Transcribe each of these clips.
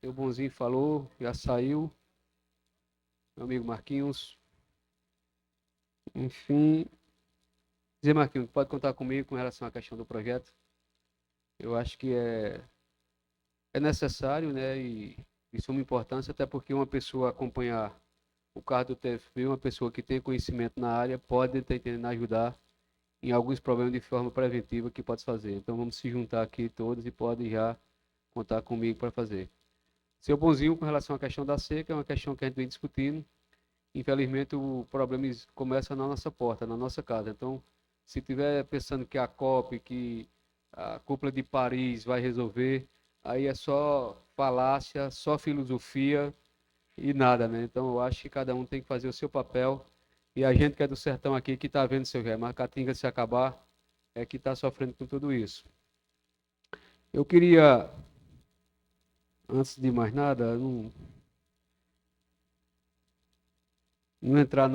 Meu bonzinho falou, já saiu. Meu amigo Marquinhos. Enfim, dizer, Marquinhos, pode contar comigo com relação à questão do projeto. Eu acho que é necessário, né, e de suma importância, até porque uma pessoa acompanhar o carro do TFB, uma pessoa que tem conhecimento na área, pode estar tentando ajudar em alguns problemas de forma preventiva que pode fazer. Então vamos se juntar aqui todos e pode já contar comigo para fazer. Seu bonzinho, com relação à questão da seca, é uma questão que a gente vem discutindo. Infelizmente, o problema começa na nossa porta, na nossa casa. Então, se tiver pensando que a COP, que a Cúpula de Paris vai resolver, aí é só falácia, só filosofia e nada, né? Então, eu acho que cada um tem que fazer o seu papel. E a gente que é do sertão aqui, que está vendo, seu Ré, mas a Caatinga se acabar, é que está sofrendo com tudo isso. Eu queria, antes de mais nada, não entrar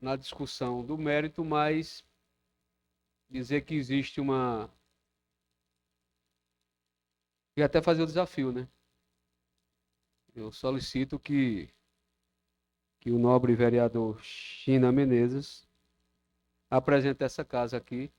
na discussão do mérito, mas dizer que existe uma. E até fazer o desafio, né? Eu solicito que o nobre vereador China Menezes apresente essa casa aqui,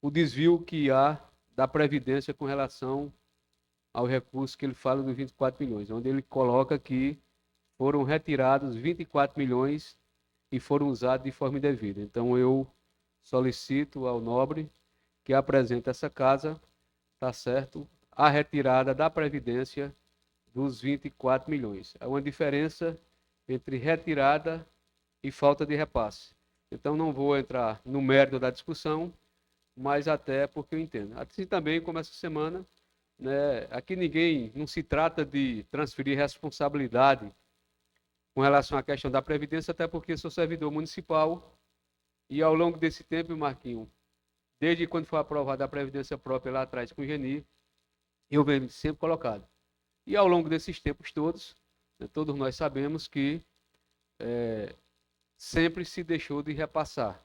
o desvio que há da Previdência com relação ao recurso que ele fala dos 24 milhões, onde ele coloca que foram retirados 24 milhões e foram usados de forma indevida. Então eu solicito ao nobre que apresente essa casa, tá certo? A retirada da Previdência dos 24 milhões. É uma diferença entre retirada e falta de repasse. Então não vou entrar no mérito da discussão, mas até porque eu entendo. Assim também como essa semana, né, aqui ninguém, não se trata de transferir responsabilidade com relação à questão da Previdência, até porque sou servidor municipal e ao longo desse tempo, Marquinho, desde quando foi aprovada a Previdência própria lá atrás com o Geni, eu venho sempre colocado. E ao longo desses tempos todos, né, todos nós sabemos que sempre se deixou de repassar.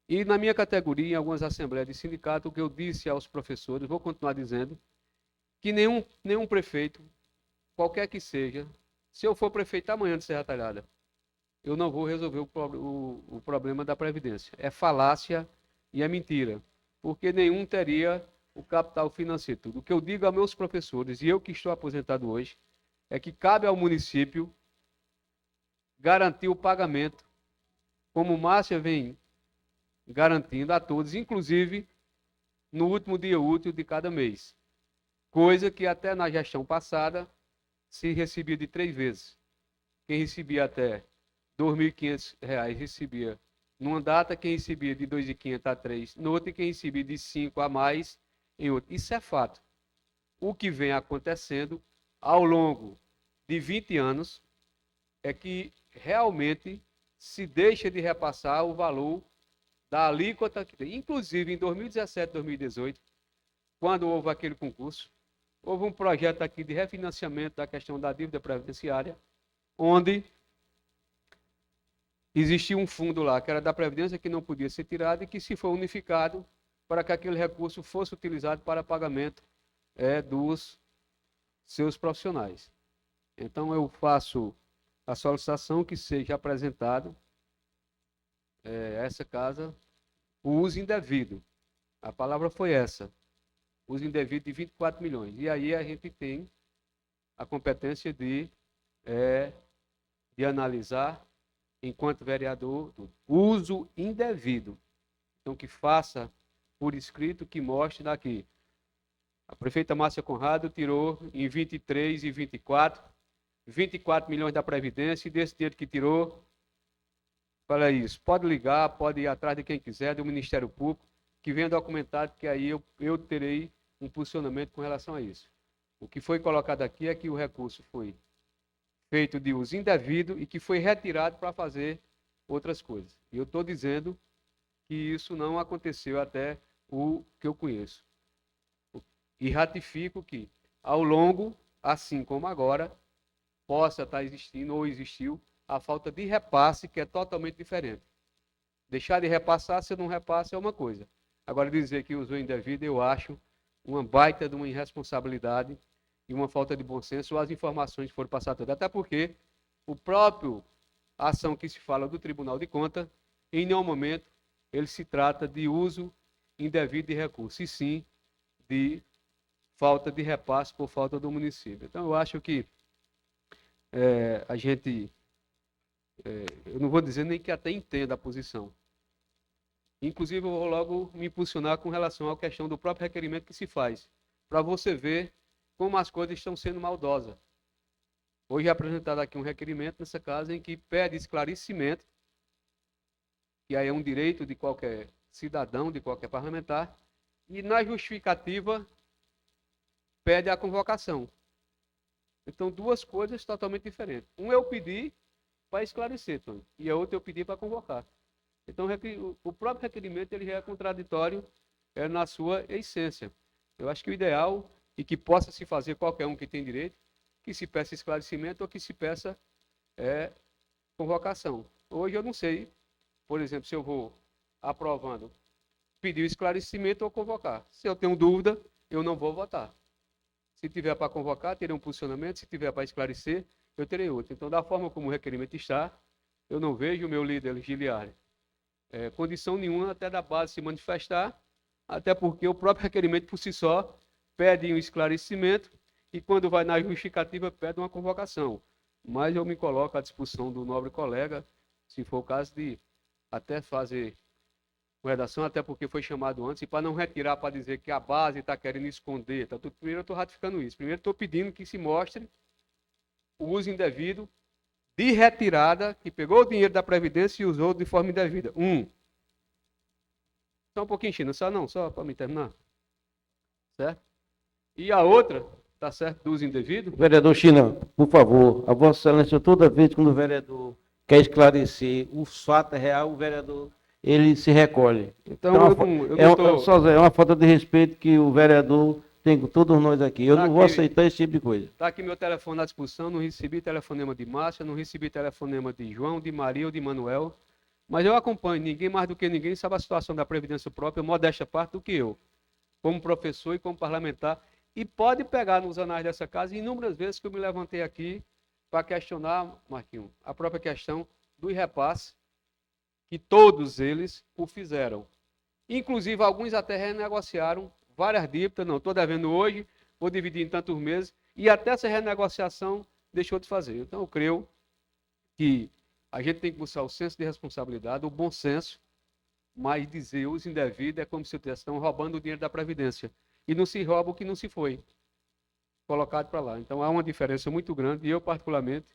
E na minha categoria, em algumas assembleias de sindicato, o que eu disse aos professores, vou continuar dizendo, que nenhum prefeito, qualquer que seja, se eu for prefeito amanhã de Serra Talhada, eu não vou resolver o problema da Previdência. É falácia e é mentira, porque nenhum teria o capital financeiro. Tudo. O que eu digo a meus professores, e eu que estou aposentado hoje, é que cabe ao município garantir o pagamento, como Márcia vem garantindo a todos, inclusive no último dia útil de cada mês. Coisa que até na gestão passada se recebia de 3 vezes. Quem recebia até R$ 2.500 recebia numa data, quem recebia de 2.500 a 3 no outro, e quem recebia de 5 a mais em outro. Isso é fato. O que vem acontecendo ao longo de 20 anos é que realmente se deixa de repassar o valor da alíquota que tem. Inclusive, em 2017, 2018, quando houve aquele concurso, houve um projeto aqui de refinanciamento da questão da dívida previdenciária, onde existia um fundo lá, que era da Previdência, que não podia ser tirado e que se foi unificado para que aquele recurso fosse utilizado para pagamento dos seus profissionais. Então, eu faço a solicitação que seja apresentado a essa casa o uso indevido. A palavra foi essa, uso indevido de 24 milhões. E aí a gente tem a competência de analisar, enquanto vereador, uso indevido. Então, que faça por escrito, que mostre daqui. A prefeita Márcia Conrado tirou em 23 e 24 milhões da Previdência, e desse dinheiro que tirou, fala isso, pode ligar, pode ir atrás de quem quiser, do Ministério Público, que venha documentado, que aí eu terei um posicionamento com relação a isso. O que foi colocado aqui é que o recurso foi feito de uso indevido e que foi retirado para fazer outras coisas. E eu estou dizendo que isso não aconteceu até o que eu conheço. E ratifico que, ao longo, assim como agora, possa estar existindo ou existiu a falta de repasse, que é totalmente diferente. Deixar de repassar, se não repassa, é uma coisa. Agora, dizer que usou indevido, eu acho uma baita de uma irresponsabilidade e uma falta de bom senso as informações que foram passadas todas. Até porque o próprio ação que se fala do Tribunal de Contas, em nenhum momento ele se trata de uso indevido de recursos, e sim de falta de repasse por falta do município. Então, eu acho que a gente, eu não vou dizer nem que até entenda a posição. Inclusive, eu vou logo me impulsionar com relação à questão do próprio requerimento que se faz, para você ver como as coisas estão sendo maldosas. Hoje é apresentado aqui um requerimento nessa casa em que pede esclarecimento, que aí é um direito de qualquer cidadão, de qualquer parlamentar, e na justificativa pede a convocação. Então, duas coisas totalmente diferentes. Um eu pedi para esclarecer, Tony, e a outra eu pedi para convocar. Então, o próprio requerimento ele já é contraditório na sua essência. Eu acho que o ideal, e que possa se fazer qualquer um que tem direito, que se peça esclarecimento ou que se peça convocação. Hoje eu não sei, por exemplo, se eu vou aprovando, pedir o esclarecimento ou convocar. Se eu tenho dúvida, eu não vou votar. Se tiver para convocar, terei um posicionamento. Se tiver para esclarecer, eu terei outro. Então, da forma como o requerimento está, eu não vejo o meu líder, Giliari, condição nenhuma até da base se manifestar, até porque o próprio requerimento por si só pede um esclarecimento e quando vai na justificativa pede uma convocação. Mas eu me coloco à disposição do nobre colega, se for o caso de até fazer uma redação, até porque foi chamado antes, e para não retirar, para dizer que a base está querendo esconder. Primeiro eu estou ratificando isso. Primeiro estou pedindo que se mostre o uso indevido de retirada, que pegou o dinheiro da Previdência e usou de forma indevida. Só um pouquinho, China, só para me terminar. Certo? E a outra, tá certo, do uso indevido? Vereador China, por favor, a Vossa Excelência, toda vez que o vereador quer esclarecer o fato real, o vereador ele se recolhe. Então, é uma falta de respeito que o vereador tem com todos nós aqui. Eu não vou aceitar esse tipo de coisa. Está aqui meu telefone à disposição, não recebi telefonema de Márcia, não recebi telefonema de João, de Maria ou de Manuel, mas eu acompanho, ninguém mais do que ninguém sabe a situação da Previdência própria, modéstia parte do que eu, como professor e como parlamentar, e pode pegar nos anais dessa casa inúmeras vezes que eu me levantei aqui para questionar, Marquinhos, a própria questão do repasse, que todos eles o fizeram. Inclusive, alguns até renegociaram várias dívidas, não, estou devendo hoje, vou dividir em tantos meses, e até essa renegociação deixou de fazer. Então, eu creio que a gente tem que buscar o senso de responsabilidade, o bom senso, mas dizer uso indevido é como se estão roubando o dinheiro da Previdência. E não se rouba o que não se foi colocado para lá. Então, há uma diferença muito grande, e eu, particularmente,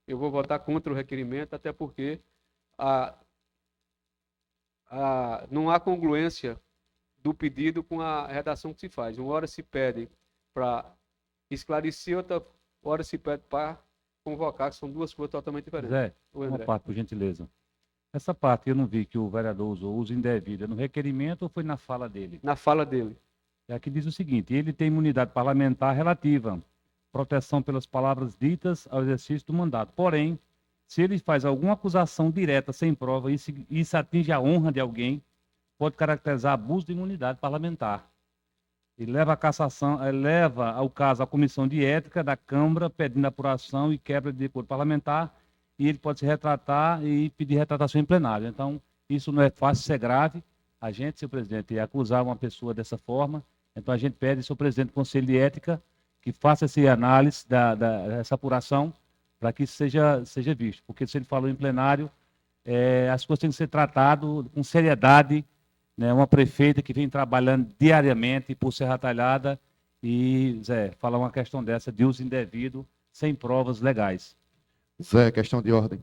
eu vou votar contra o requerimento, até porque não há congruência do pedido com a redação que se faz. Uma hora se pede para esclarecer, outra hora se pede para convocar, que são duas coisas totalmente diferentes. Zé, uma parte, por gentileza. Essa parte eu não vi que o vereador usou uso indevido. É no requerimento ou foi na fala dele? Na fala dele. Aqui diz o seguinte: ele tem imunidade parlamentar relativa, proteção pelas palavras ditas ao exercício do mandato. Porém, se ele faz alguma acusação direta sem prova e isso atinge a honra de alguém, pode caracterizar abuso de imunidade parlamentar. Ele leva a cassação, leva ao caso à comissão de ética da Câmara, pedindo apuração e quebra de decoro parlamentar, e ele pode se retratar e pedir retratação em plenário. Então, isso não é fácil, isso é grave. A gente, senhor presidente, acusar uma pessoa dessa forma, então a gente pede, senhor presidente do Conselho de Ética, que faça essa análise dessa apuração, para que isso seja visto. Porque se ele falou em plenário, as coisas têm que ser tratadas com seriedade, né? Uma prefeita que vem trabalhando diariamente por Serra Talhada e, Zé, falar uma questão dessa de uso indevido, sem provas legais. Zé, questão de ordem.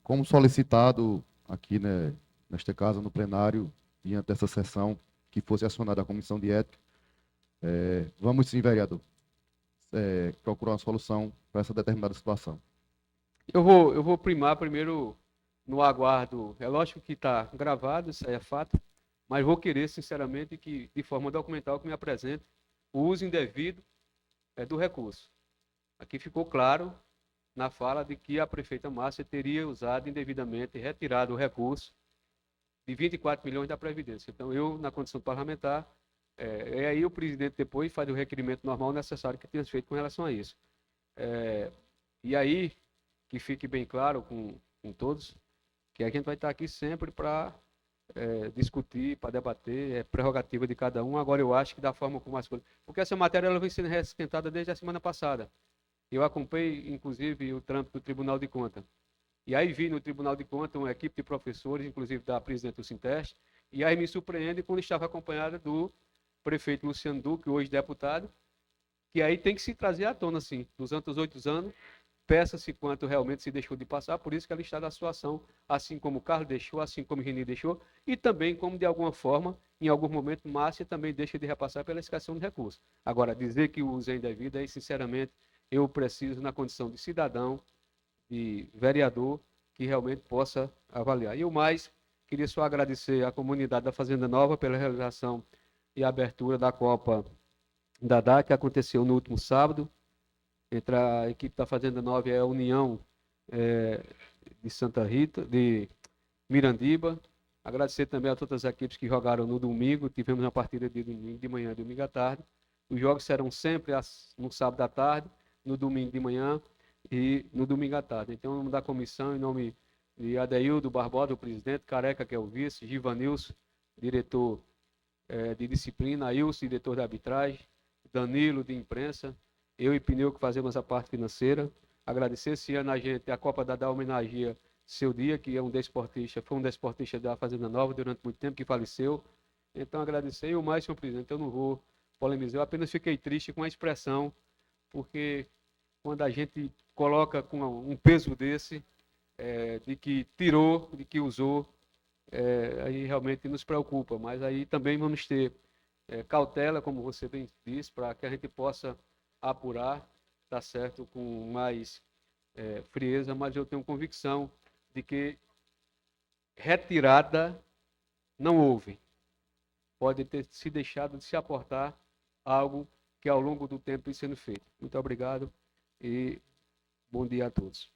Como solicitado aqui, né, nesta casa, no plenário, diante dessa sessão, que fosse acionada a comissão de ética, vamos sim, vereador, procurar uma solução para essa determinada situação. Eu vou primar primeiro no aguardo. É lógico que está gravado, isso aí é fato, mas vou querer, sinceramente, que de forma documental que me apresente o uso indevido do recurso. Aqui ficou claro na fala de que a prefeita Márcia teria usado indevidamente, retirado o recurso de 24 milhões da Previdência. Então, eu, na condição parlamentar, E aí o presidente depois faz o requerimento normal necessário que tenha feito com relação a isso. E aí, que fique bem claro com todos, que a gente vai estar aqui sempre para discutir, para debater, é prerrogativa de cada um. Agora eu acho que da forma como as coisas... Porque essa matéria ela vem sendo resquentada desde a semana passada. Eu acompanhei, inclusive, o trâmite do Tribunal de Contas. E aí vi no Tribunal de Contas uma equipe de professores, inclusive da presidente do Sinteste, e aí me surpreende quando estava acompanhada do prefeito Luciano Duque, hoje deputado, que aí tem que se trazer à tona, assim, durante os 8 anos, peça-se quanto realmente se deixou de passar, por isso que ela está na situação, assim como o Carlos deixou, assim como o Reni deixou, e também como, de alguma forma, em algum momento, Márcia também deixa de repassar pela escassez de recursos. Agora, dizer que o uso é indevido, aí, sinceramente, eu preciso, na condição de cidadão, de vereador, que realmente possa avaliar. E o mais, queria só agradecer à comunidade da Fazenda Nova pela realização e abertura da Copa Dadá, que aconteceu no último sábado, entre a equipe da Fazenda Nova e a União de Santa Rita, de Mirandiba. Agradecer também a todas as equipes que jogaram no domingo, tivemos uma partida de domingo de manhã e domingo à tarde. Os jogos serão sempre no sábado à tarde, no domingo de manhã e no domingo à tarde. Então, em nome da comissão, em nome de Adeildo Barbosa, o presidente, Careca, que é o vice, Givanilson, diretor de disciplina, Ailson, diretor de arbitragem, Danilo, de imprensa, eu e Pneu, que fazemos a parte financeira. Agradecer esse ano a gente, a Copa Dadá homenageia Seu Dia, que é foi um desportista da Fazenda Nova durante muito tempo, que faleceu. Então, agradecer. E o mais, senhor presidente, eu não vou polemizar, eu apenas fiquei triste com a expressão, porque quando a gente coloca com um peso desse, de que tirou, de que usou, aí realmente nos preocupa, mas aí também vamos ter cautela, como você bem disse, para que a gente possa apurar, tá certo, com mais frieza, mas eu tenho convicção de que retirada não houve. Pode ter se deixado de se aportar algo que ao longo do tempo vem sendo feito. Muito obrigado e bom dia a todos.